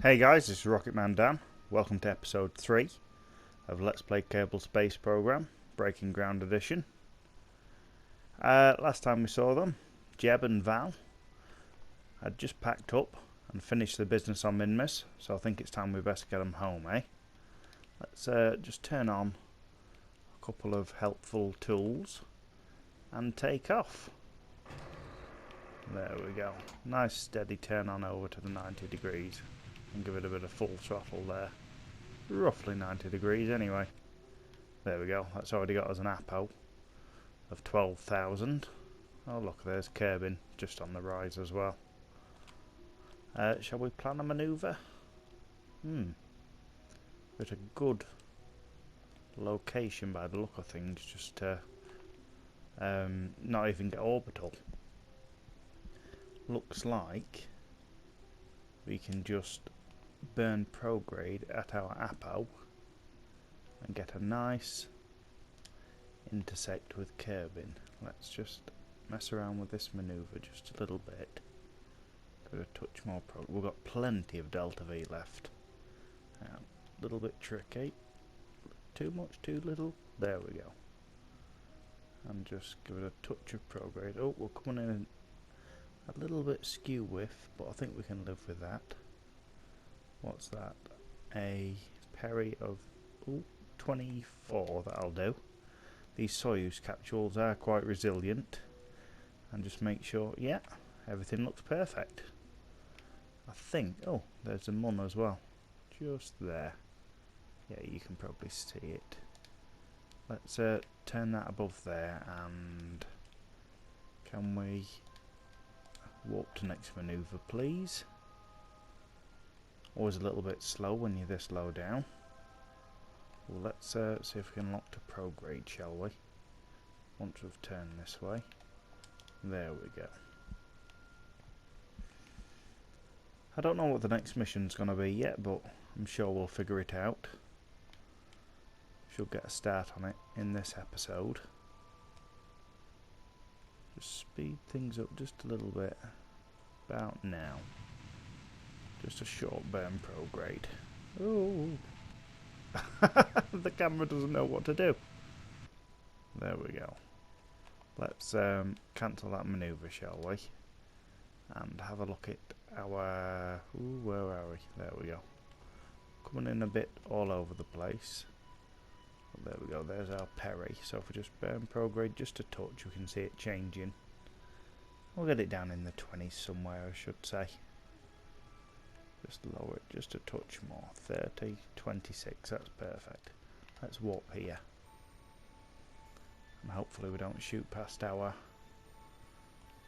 Hey guys, this is Rocket Man Dan. Welcome to episode 3 of Let's Play Kerbal Space Program, Breaking Ground Edition. Last time we saw them, Jeb and Val had just packed up and finished the business on Minmus, so I think it's time we best get them home, eh? Let's just turn on a couple of helpful tools and take off. There we go. Nice steady turn on over to the 90 degrees. And give it a bit of full throttle there. Roughly 90 degrees anyway. There we go. That's already got us an APO of 12,000. Oh look, there's Kerbin just on the rise as well. Shall we plan a manoeuvre? But a good location by the look of things, just to not even get orbital. Looks like we can just burn prograde at our APO and get a nice intersect with Kerbin. Let's just mess around with this manoeuvre just a little bit. Got a touch more we've got plenty of Delta V left. A little bit tricky. Too much, too little. There we go. And just give it a touch of prograde. Oh, we're coming in a little bit skew whiff, but I think we can live with that. What's that? A Perry of 24, that'll do. These Soyuz capsules are quite resilient. And just make sure, yeah, everything looks perfect. I think, oh, there's a Mun as well. Just there. Yeah, you can probably see it. Let's turn that above there, and can we warp to next manoeuvre, please? Always a little bit slow when you're this low down. Well, let's see if we can lock to prograde, shall we? Once we've turned this way. There we go. I don't know what the next mission's going to be yet, but I'm sure we'll figure it out. Should get a start on it in this episode. Just speed things up just a little bit. About now. Just a short burn prograde. Oh, the camera doesn't know what to do. There we go. Let's cancel that manoeuvre, shall we? And have a look at our... Ooh, where are we? There we go. Coming in a bit all over the place. There we go, there's our Perry. So if we just burn prograde just a touch, we can see it changing. We'll get it down in the 20s somewhere, I should say. Just lower it just a touch more. 30, 26, that's perfect. Let's warp here. And hopefully we don't shoot past our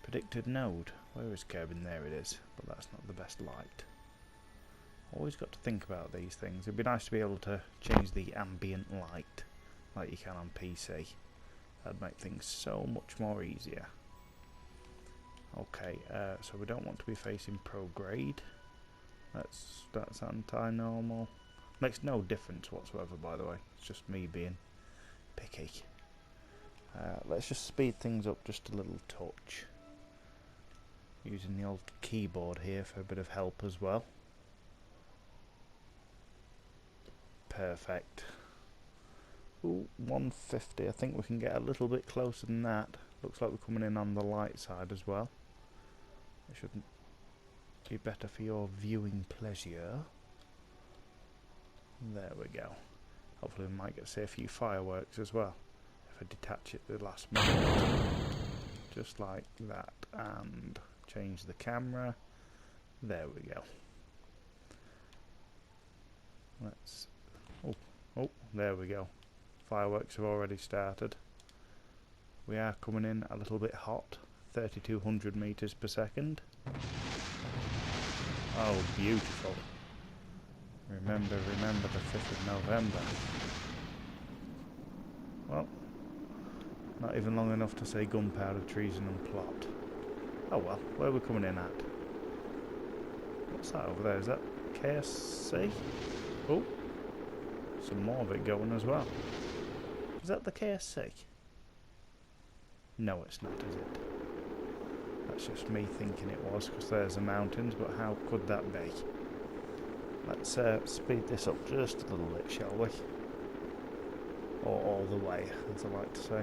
predicted node. Where is Kerbin? There it is. But that's not the best light. Always got to think about these things. It'd be nice to be able to change the ambient light like you can on PC. That'd make things so much more easier. Okay, so we don't want to be facing prograde. That's anti-normal. Makes no difference whatsoever, by the way. It's just me being picky. Let's just speed things up just a little touch. Using the old keyboard here for a bit of help as well. Perfect. Ooh, 150. I think we can get a little bit closer than that. Looks like we're coming in on the light side as well. It shouldn't be better for your viewing pleasure. There we go. Hopefully we might get to see a few fireworks as well if I detach it the last minute. Just like that, and change the camera. There we go. Let's... Oh, there we go. Fireworks have already started. We are coming in a little bit hot. 3,200 meters per second. Oh, beautiful. Remember the 5th of November. Well, not even long enough to say gunpowder, treason and plot. Oh well, where are we coming in at? What's that over there? Is that KSC? Oh, some more of it going as well. Is that the KSC? No, it's not, is it? That's just me thinking it was, because there's the mountains, but how could that be? Let's speed this up just a little bit, shall we? Or all the way, as I like to say.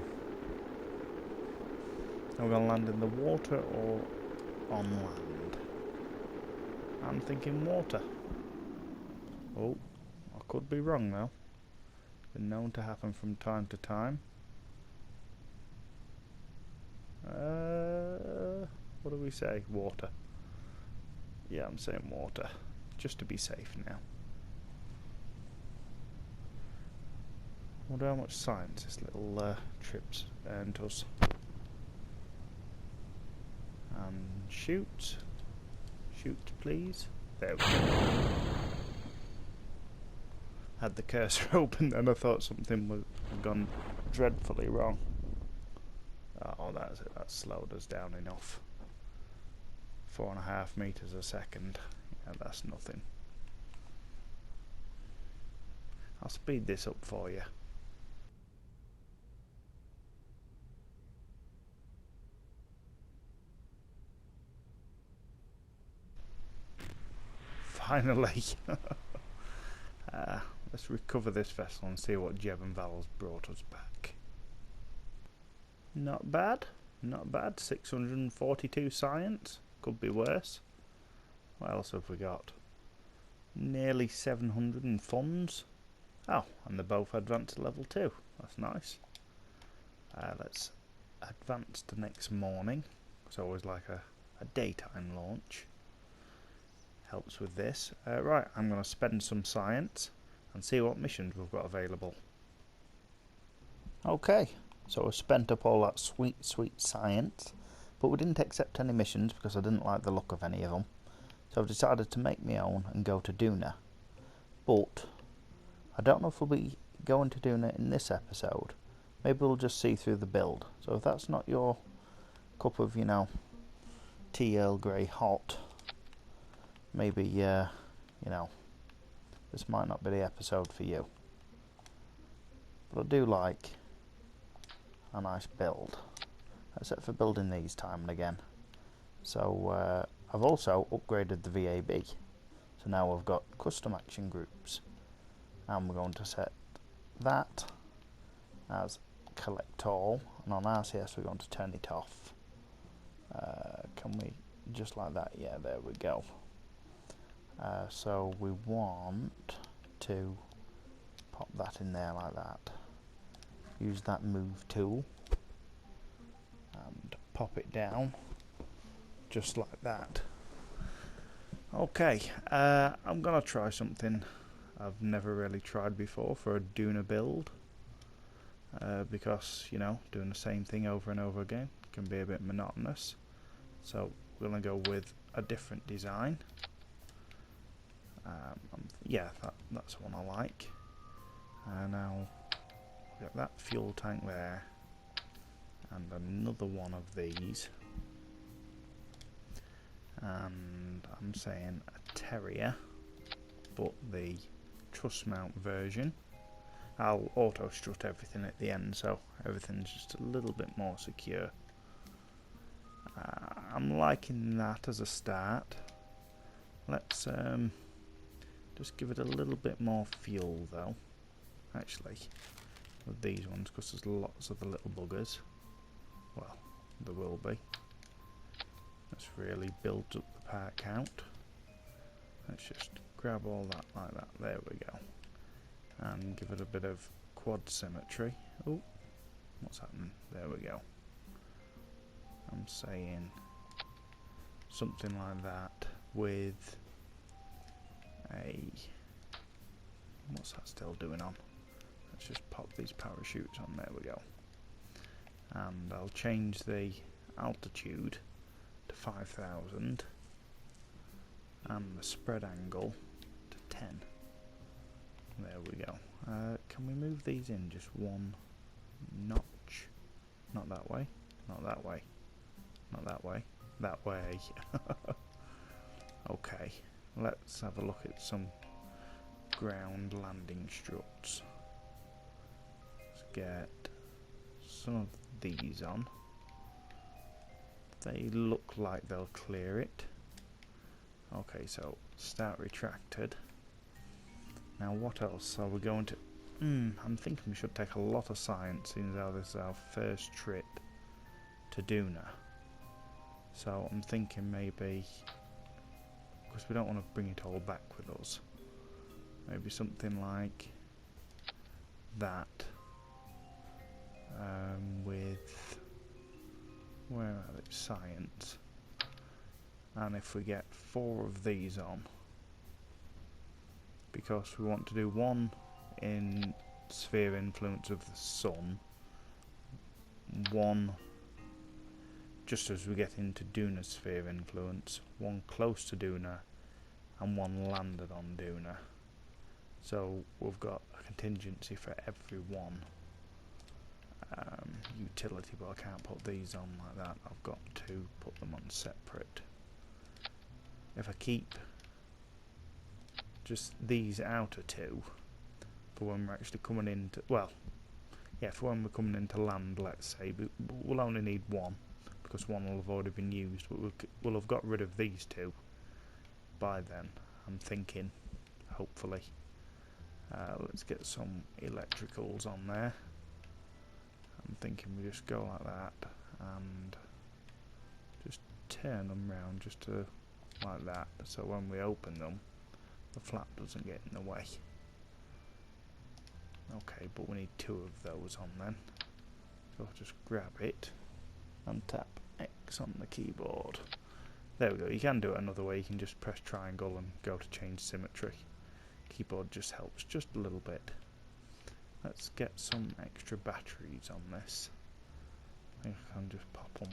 Are we going to land in the water or on land? I'm thinking water. Oh, I could be wrong though. Been known to happen from time to time. What do we say? Water. Yeah, I'm saying water. Just to be safe now. Wonder how much science this little trip's earned us. And shoot. Shoot, please. There we go. Had the cursor open and I thought something was gone dreadfully wrong. Oh, that's it. That slowed us down enough. 4.5 meters a second. Yeah, that's nothing. I'll speed this up for you. Finally. Let's recover this vessel and see what Jeb and Val's brought us back. Not bad. Not bad. 642 science. Could be worse. What else have we got? Nearly 700 in funds. Oh, and they're both advanced to level 2. That's nice. Let's advance to next morning. It's always like a daytime launch. Helps with this. Right, I'm going to spend some science and see what missions we've got available. Okay, so we've spent up all that sweet, sweet science, but we didn't accept any missions because I didn't like the look of any of them. So I've decided to make my own and go to Duna. But I don't know if we'll be going to Duna in this episode. Maybe we'll just see through the build. So if that's not your cup of, you know, tea Earl Grey hot, maybe, you know, this might not be the episode for you. But I do like a nice build, except for building these time and again. So I've also upgraded the VAB. So now we've got custom action groups. And we're going to set that as collect all. And on RCS we're going to turn it off. Can we, just like that? Yeah, there we go. So we want to pop that in there like that. Use that move tool and pop it down just like that. Okay, I'm gonna try something I've never really tried before for a Duna build, because, you know, doing the same thing over and over again can be a bit monotonous. So we're gonna go with a different design. Yeah, that's the one I like. Now we've got that fuel tank there, and another one of these. And I'm saying a Terrier, but the truss mount version. I'll auto strut everything at the end, so everything's just a little bit more secure. I'm liking that as a start. Let's just give it a little bit more fuel though, actually, with these ones, because there's lots of the little buggers. Well, there will be. Let's really build up the part count. Let's just grab all that like that. There we go. And give it a bit of quad symmetry. Oh, what's happening? There we go. I'm saying something like that with a... What's that still doing on? Let's just pop these parachutes on. There we go. And I'll change the altitude to 5,000 and the spread angle to 10. There we go. Can we move these in just one notch? Not that way, not that way, not that way, that way. Okay, let's have a look at some ground landing struts. Let's get some of these on. They look like they'll clear it. Okay, so start retracted. Now what else? So we're going to... I'm thinking we should take a lot of science, seeing as this is our first trip to Duna. So I'm thinking maybe... because we don't want to bring it all back with us. Maybe something like that. With... where are they? Science. And if we get 4 of these on, because we want to do 1 in sphere influence of the sun, 1 just as we get into Duna's sphere influence, 1 close to Duna, and 1 landed on Duna. So we've got a contingency for every one. Utility, but I can't put these on like that. I've got to put them on separate. If I keep just these outer 2 for when we're actually coming into, well, yeah, for when we're coming into land, let's say, but we'll only need 1 because 1 will have already been used, but we'll have got rid of these 2 by then, I'm thinking, hopefully. Let's get some electricals on there. I'm thinking we just go like that and just turn them round just to like that, so when we open them the flap doesn't get in the way. Okay, but we need 2 of those on then, so I'll just grab it and tap X on the keyboard. There we go. You can do it another way. You can just press triangle and go to change symmetry. Keyboard just helps just a little bit. Let's get some extra batteries on this. I think I can just pop them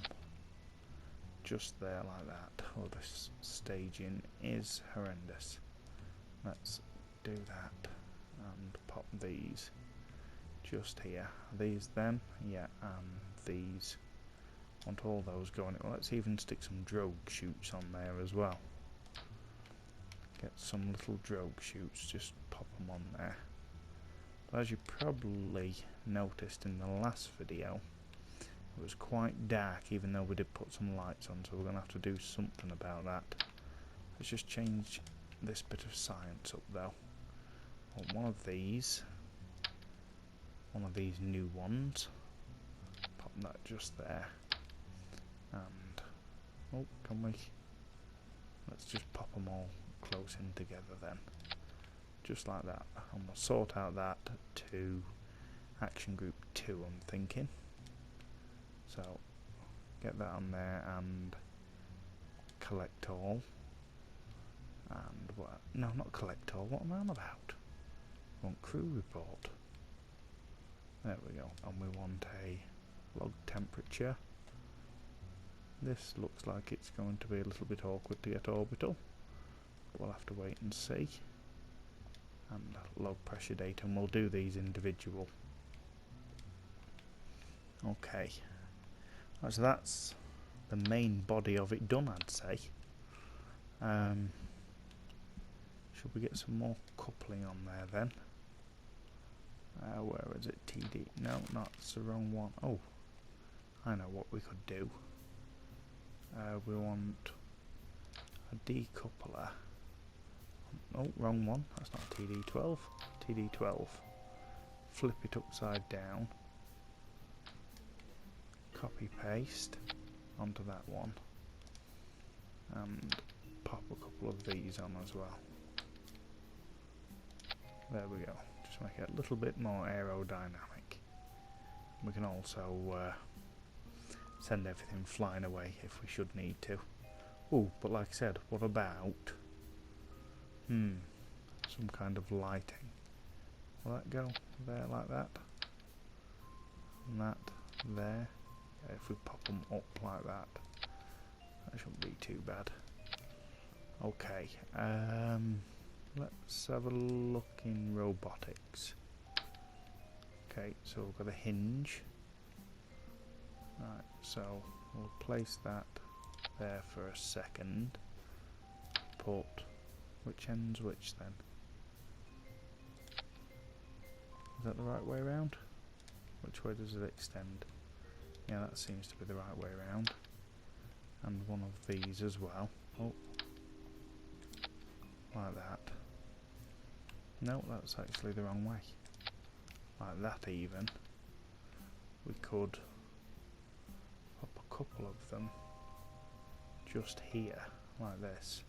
just there like that. Oh, this staging is horrendous. Let's do that and pop these just here. These then? Yeah, and these. Want all those going. Well, let's even stick some drogue chutes on there as well. Get some little drogue chutes, just pop them on there. But as you probably noticed in the last video, it was quite dark even though we did put some lights on, so we're going to have to do something about that. Let's just change this bit of science up though. Want one of these new ones, pop that just there, and oh, can we, let's just pop them all close in together then, just like that, and we'll sort out that to action group 2, I'm thinking. So get that on there and collect all, and what, no, not collect all, what am I on about? We want crew report. There we go, and we want a log temperature. This looks like it's going to be a little bit awkward to get orbital. We'll have to wait and see. And log pressure data, and we'll do these individual. Okay. Right, so that's the main body of it done, I'd say. Should we get some more coupling on there then? Where is it? TD? No, that's the wrong one. Oh, I know what we could do. We want a decoupler. Oh, wrong one. That's not TD12. TD12. Flip it upside down. Copy paste onto that one. And pop a couple of these on as well. There we go. Just make it a little bit more aerodynamic. We can also send everything flying away if we should need to. Oh, but like I said, what about some kind of lighting? Will that go there like that? And that there. Yeah, if we pop them up like that, that shouldn't be too bad. Okay, let's have a look in robotics. Okay, so we've got a hinge. Right, so we'll place that there for a second. Put which end's which then? Is that the right way around? Which way does it extend? Yeah, that seems to be the right way around. And one of these as well. Oh, like that. No, that's actually the wrong way. Like that even. We could pop a couple of them just here, like this.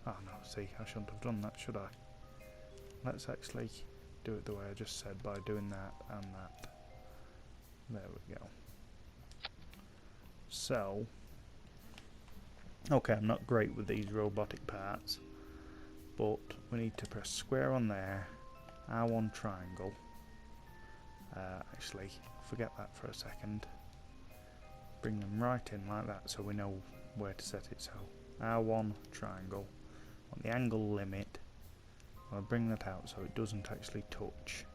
Oh no, see, I shouldn't have done that, should I? Let's actually do it the way I just said, by doing that and that. There we go. So, okay, I'm not great with these robotic parts, but we need to press square on there, R1 triangle. Actually, forget that for a second. Bring them right in like that so we know where to set it. So, R1 triangle. On the angle limit, I'll bring that out so it doesn't actually touch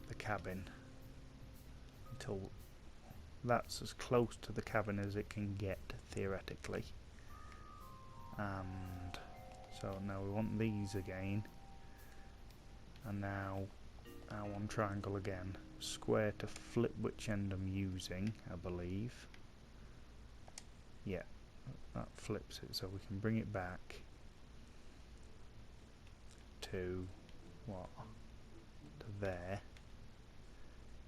the cabin until that's as close to the cabin as it can get, theoretically. And so now we want these again, and now R1 triangle again, square to flip which end I'm using, I believe. Yeah, that flips it, so we can bring it back to what? To there.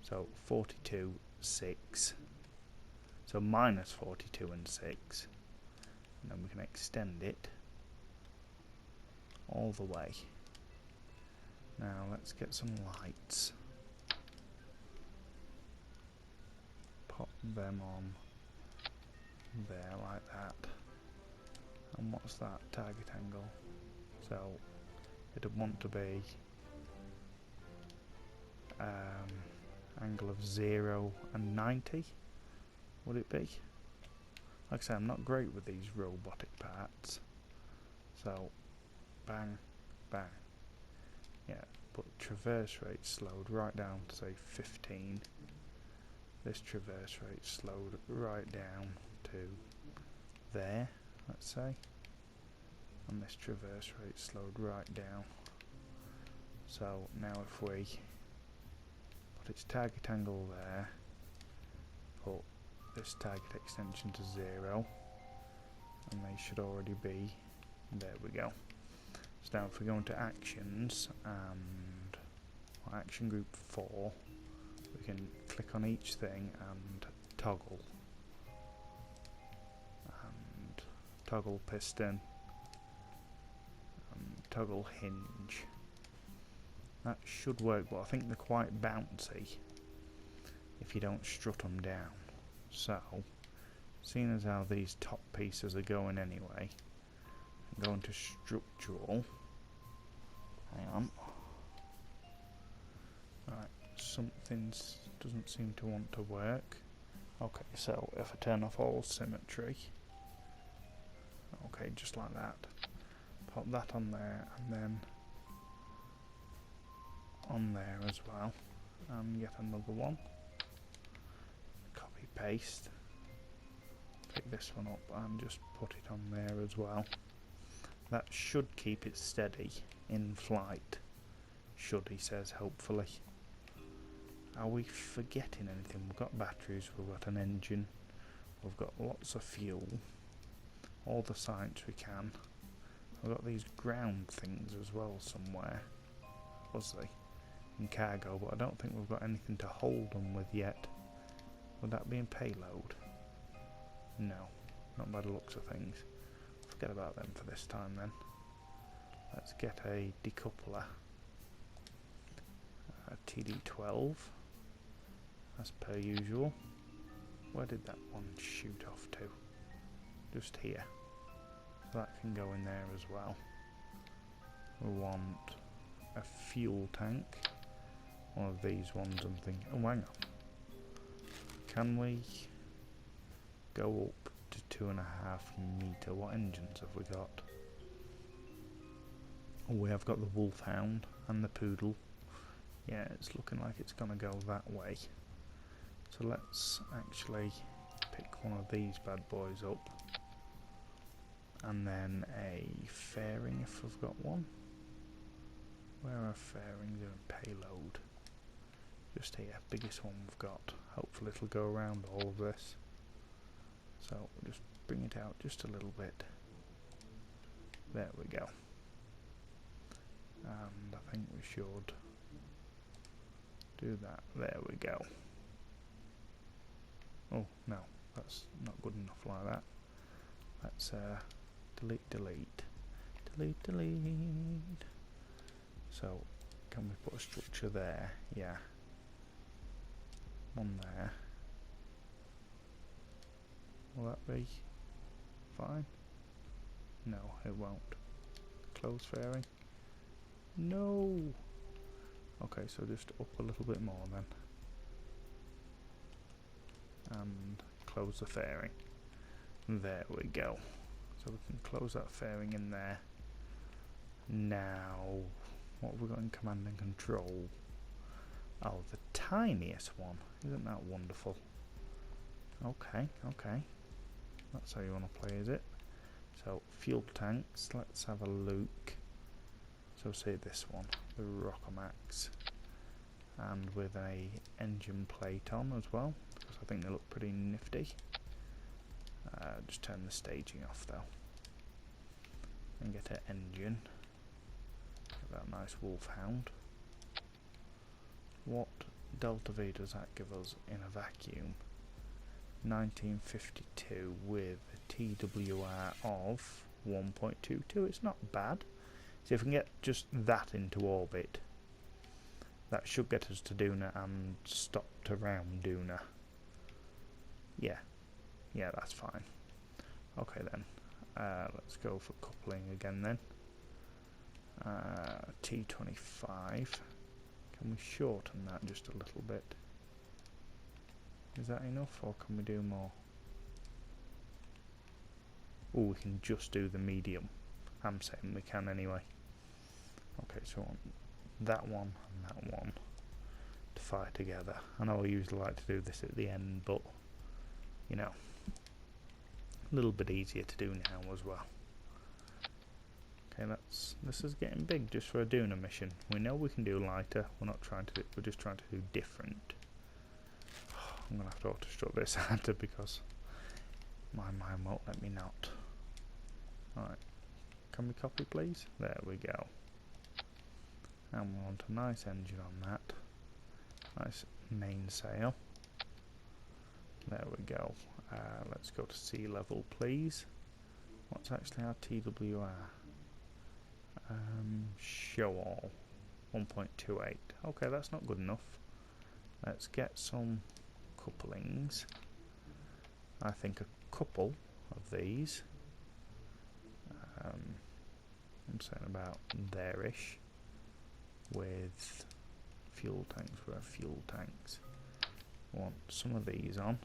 So 42, 6. So minus 42 and 6. And then we can extend it all the way. Now let's get some lights. Pop them on there like that. And what's that target angle? So it'd want to be angle of 0 and 90, would it be? Like I say, I'm not great with these robotic parts. So bang, bang. Yeah, but traverse rate slowed right down to say 15. This traverse rate slowed right down to there, let's say. And this traverse rate slowed right down. So now if we put its target angle there, put this target extension to 0, and they should already be, there we go. So now if we go into actions and action group 4, we can click on each thing and toggle. And toggle piston, and toggle hinge. That should work, but I think they're quite bouncy if you don't strut them down. So, seeing as how these top pieces are going anyway, I'm going to structural. Hang on. Right, something doesn't seem to want to work. Okay, so if I turn off all symmetry, okay, just like that, pop that on there, and then on there as well, and get another one, copy paste, pick this one up and just put it on there as well. That should keep it steady in flight, should, he says, hopefully. Are we forgetting anything? We've got batteries, we've got an engine, we've got lots of fuel, all the science we can. We've got these ground things as well somewhere, was they? In cargo, but I don't think we've got anything to hold them with yet. Would that be in payload? No, not by the looks of things. Forget about them for this time then. Let's get a decoupler, a TD12, as per usual. Where did that one shoot off to? Just here. So that can go in there as well. We want a fuel tank. One of these ones, I'm thinking. Oh, hang on. Can we go up to 2.5 meter? What engines have we got? Oh, we have got the Wolfhound and the Poodle. Yeah, it's looking like it's gonna go that way. So let's actually pick one of these bad boys up. And then a fairing if we've got one. Where are fairings in payload? Just here, biggest one we've got. Hopefully it'll go around all of this. So we'll just bring it out just a little bit. There we go. And I think we should do that. There we go. Oh, no, that's not good enough like that. Let's delete, delete, delete, delete. So, can we put a structure there? Yeah. One there. Will that be fine? No, it won't. Close fairing? No! Okay, so just up a little bit more then. And close the fairing. There we go. So we can close that fairing in there. Now, what have we got in command and control? Oh, the tiniest one. Isn't that wonderful? Okay, okay. That's how you want to play, is it? So, fuel tanks. Let's have a look. So say this one, the Rockomax. And with a engine plate on as well, because I think they look pretty nifty. Just turn the staging off though. And get an engine. Get that nice Wolfhound. What Delta V does that give us in a vacuum? 1952 with a TWR of 1.22. It's not bad. So if we can get just that into orbit, that should get us to Duna and stopped around Duna. Yeah, that's fine. Okay then, let's go for coupling again then. T25. Can we shorten that just a little bit? Is that enough, or can we do more? Oh, we can just do the medium. I'm saying we can anyway. Okay, so on that one and that one to fire together. I know I usually like to do this at the end, but you know, a little bit easier to do now as well. Okay, this is getting big just for a Duna mission. We know we can do lighter. We're just trying to do different. I'm gonna have to auto-struct this after because my mind won't let me not. Alright, can we copy please? There we go. And we want a nice engine on that. Nice mainsail. There we go. Let's go to sea level please. What's actually our TWR? Show all. 1.28. Okay, that's not good enough. Let's get some couplings. I think a couple of these. I'm saying about there-ish. With fuel tanks. Where are fuel tanks? I want some of these on.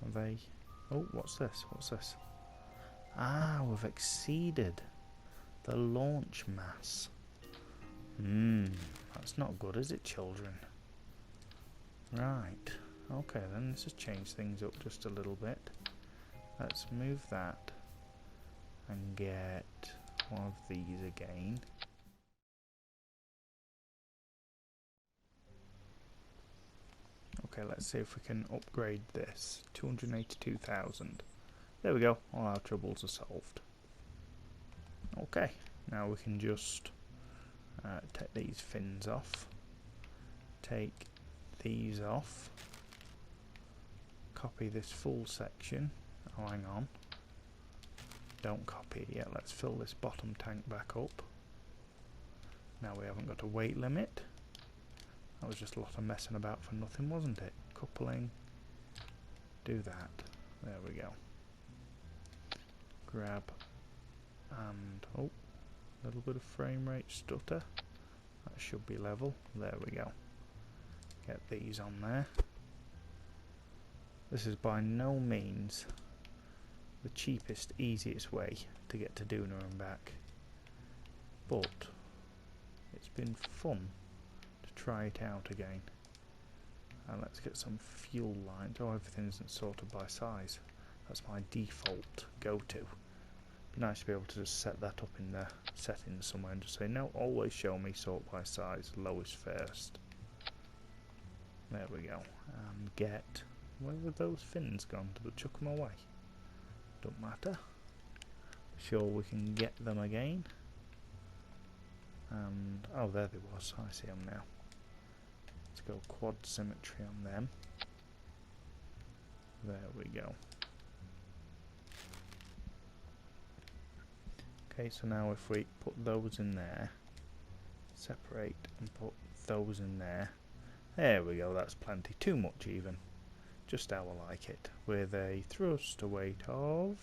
Are they? Oh, what's this? What's this? Ah, we've exceeded the launch mass. That's not good, is it, children? Right. Okay, then let's just change things up just a little bit. Let's move that and get one of these again. Okay, let's see if we can upgrade this. 282,000. There we go, all our troubles are solved. Okay, now we can just take these fins off. Take these off. Copy this full section. Oh, hang on. Don't copy it yet. Let's fill this bottom tank back up. Now we haven't got a weight limit. That was just a lot of messing about for nothing, wasn't it? Coupling. Do that. There we go. Grab. And, oh, a little bit of frame rate stutter. That should be level. There we go. Get these on there. This is by no means the cheapest, easiest way to get to Duna and back. But it's been fun to try it out again. And let's get some fuel lines. Oh, everything isn't sorted by size. That's my default go-to. Be nice to be able to just set that up in the settings somewhere and just say, no, always show me sort by size, lowest first. There we go. And get, where have those fins gone? Did I chuck them away? Don't matter. sure we can get them again. And oh, there they was. I see them now. Let's go quad symmetry on them. There we go. Okay, so now if we put those in there, separate and put those in there. There we go, that's plenty. Too much even. Just how I like it. With a thruster weight of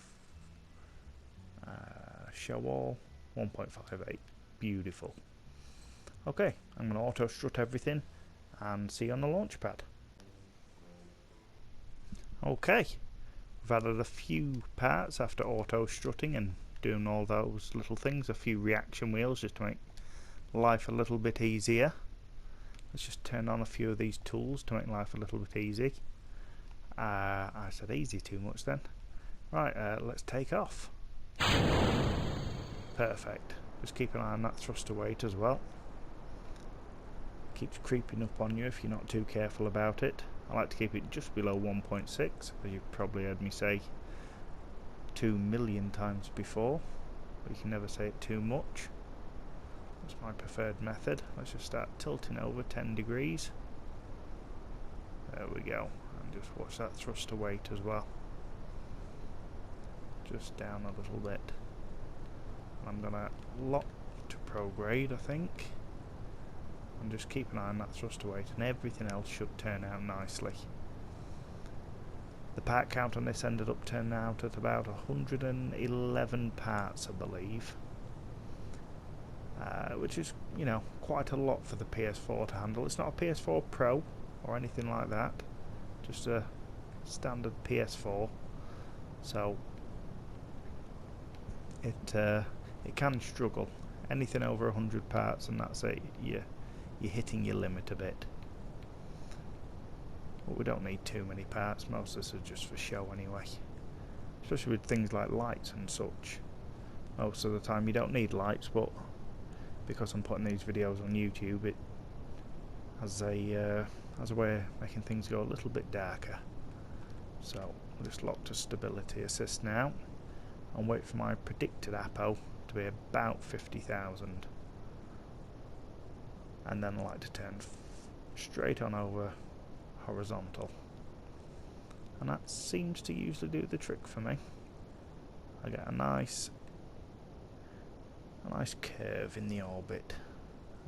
show all 1.58. Beautiful. Okay, I'm going to auto strut everything and see you on the launch pad. Okay, we've added a few parts after auto strutting and doing all those little things, a few reaction wheels just to make life a little bit easier. Let's just turn on a few of these tools to make life a little bit easy. I said easy too much then. Right, let's take off. Perfect. Just keep an eye on that thruster weight as well. Keeps creeping up on you if you're not too careful about it. I like to keep it just below 1.6, as you've probably heard me say 2 million times before. But you can never say it too much. That's my preferred method. Let's just start tilting over 10 degrees. There we go. And just watch that thruster weight as well. Just down a little bit. I'm gonna lock to prograde, I think. And just keep an eye on that thruster weight, and everything else should turn out nicely. The part count on this ended up turning out at about 111 parts, I believe. Which is, you know, quite a lot for the PS4 to handle. It's not a PS4 Pro or anything like that, just a standard PS4. So it can struggle. Anything over 100 parts and that's it, you're hitting your limit a bit. But we don't need too many parts. Most of this is just for show anyway, especially with things like lights and such. Most of the time you don't need lights, but because I'm putting these videos on YouTube, it has a way of making things go a little bit darker. So I'll just lock to stability assist now and wait for my predicted APO to be about 50,000, and then I like to turn straight on over horizontal, and that seems to usually do the trick for me. I get a nice curve in the orbit,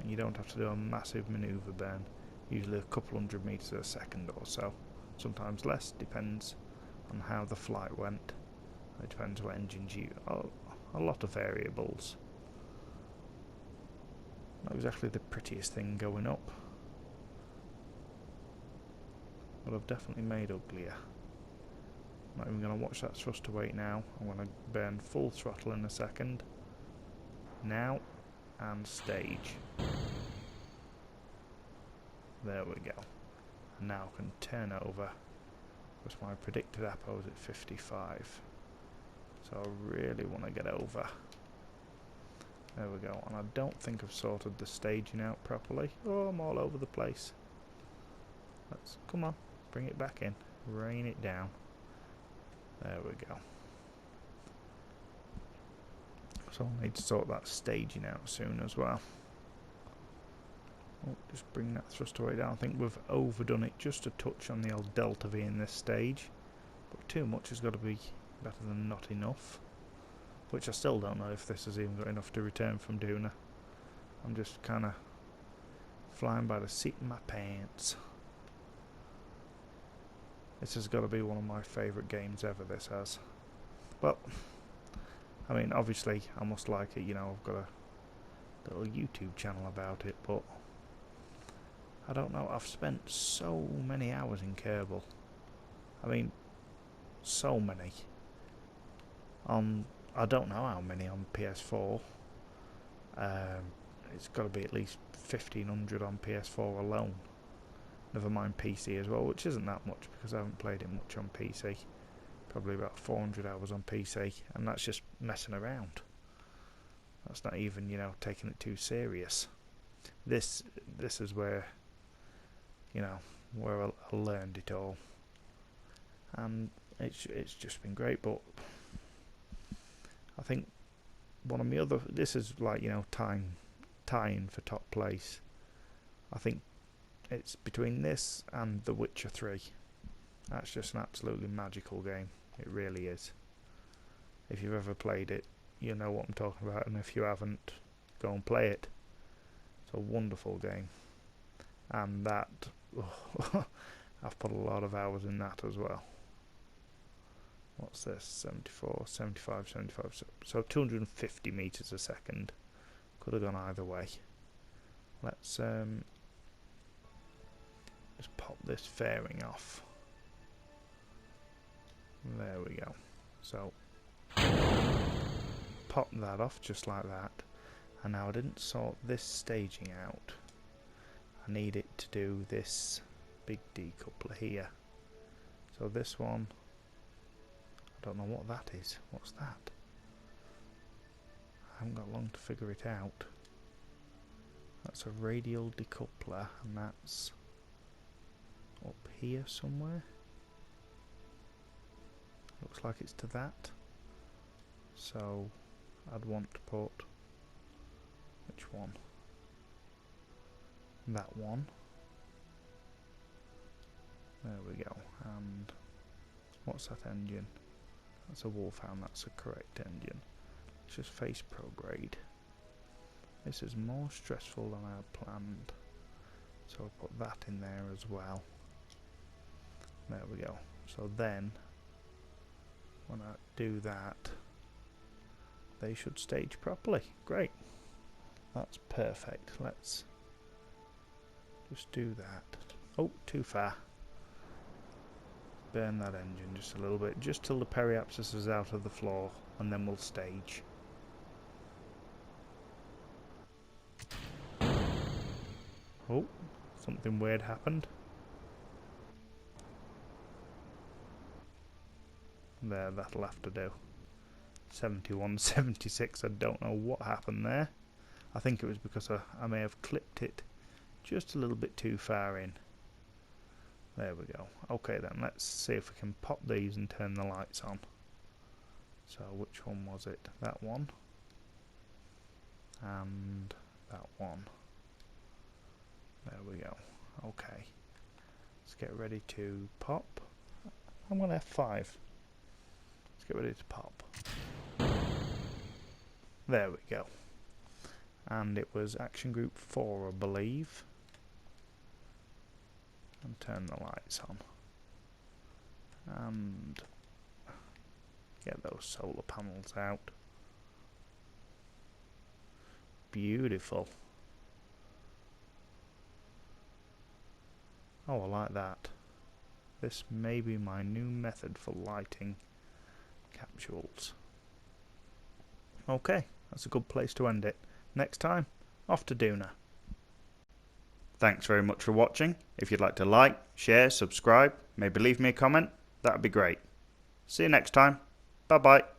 and you don't have to do a massive manoeuvre burn, usually a couple hundred meters a second or so, sometimes less, depends on how the flight went. It depends what engines you... a lot of variables. Not exactly the prettiest thing going up, but I've definitely made uglier. I'm not even going to watch that thruster weight now. I'm going to burn full throttle in a second. Now, and stage. There we go. And now I can turn over, because my predicted APO is at 55. So I really want to get over. There we go. And I don't think I've sorted the staging out properly. Oh, I'm all over the place. Come on, bring it back in. Rain it down. There we go. So I'll need to sort that staging out soon as well. Oh, just bring that thruster weight down. I think we've overdone it just a touch on the old delta V in this stage. But too much has got to be better than not enough. Which I still don't know if this has even got enough to return from Duna. I'm just kind of flying by the seat of my pants. This has got to be one of my favourite games ever, this has. Well, I mean, obviously I must like it, you know, I've got a little YouTube channel about it, but I don't know, I've spent so many hours in Kerbal. I mean, so many. I don't know how many on PS4. It's got to be at least 1,500 on PS4 alone. Never mind PC as well, which isn't that much because I haven't played it much on PC. Probably about 400 hours on PC, and that's just messing around. That's not even, you know, taking it too serious. This is where, you know, where I learned it all, and it's just been great. But I think one of my other, this is like, you know, tying for top place. I think it's between this and The Witcher 3. That's just an absolutely magical game. It really is. If you've ever played it, you know what I'm talking about, and if you haven't, go and play it. It's a wonderful game. And that, I've put a lot of hours in that as well. What's this? 74, 75, 75. So 250 meters a second. Could have gone either way. Let's just pop this fairing off. There we go. So pop that off just like that. And now I didn't sort this staging out. I need it to do this big decoupler here. So this one, I don't know what that is. What's that? I haven't got long to figure it out. That's a radial decoupler, and that's up here somewhere. Looks like it's to that. So I'd want to put, which one? That one. There we go. And what's that engine? That's a Wolfhound, that's a correct engine. Let's just face prograde. This is more stressful than I had planned. So I'll put that in there as well. There we go. So then, when I do that, they should stage properly. Great. That's perfect. Let's just do that. Oh, too far. Burn that engine just a little bit, just till the periapsis is out of the floor, and then we'll stage. Oh, something weird happened. There, that'll have to do. 71, 76, I don't know what happened there. I think it was because I may have clipped it just a little bit too far in. There we go. Okay then, let's see if we can pop these and turn the lights on. So which one was it? That one. And that one. There we go. Okay. Let's get ready to pop. I'm going to F5. Let's get ready to pop. There we go. And it was Action Group 4, I believe. And turn the lights on. And get those solar panels out. Beautiful. Oh, I like that. This may be my new method for lighting capsules. Okay, that's a good place to end it. Next time, off to Duna. Thanks very much for watching. If you'd like to like, share, subscribe, maybe leave me a comment, that'd be great. See you next time. Bye bye.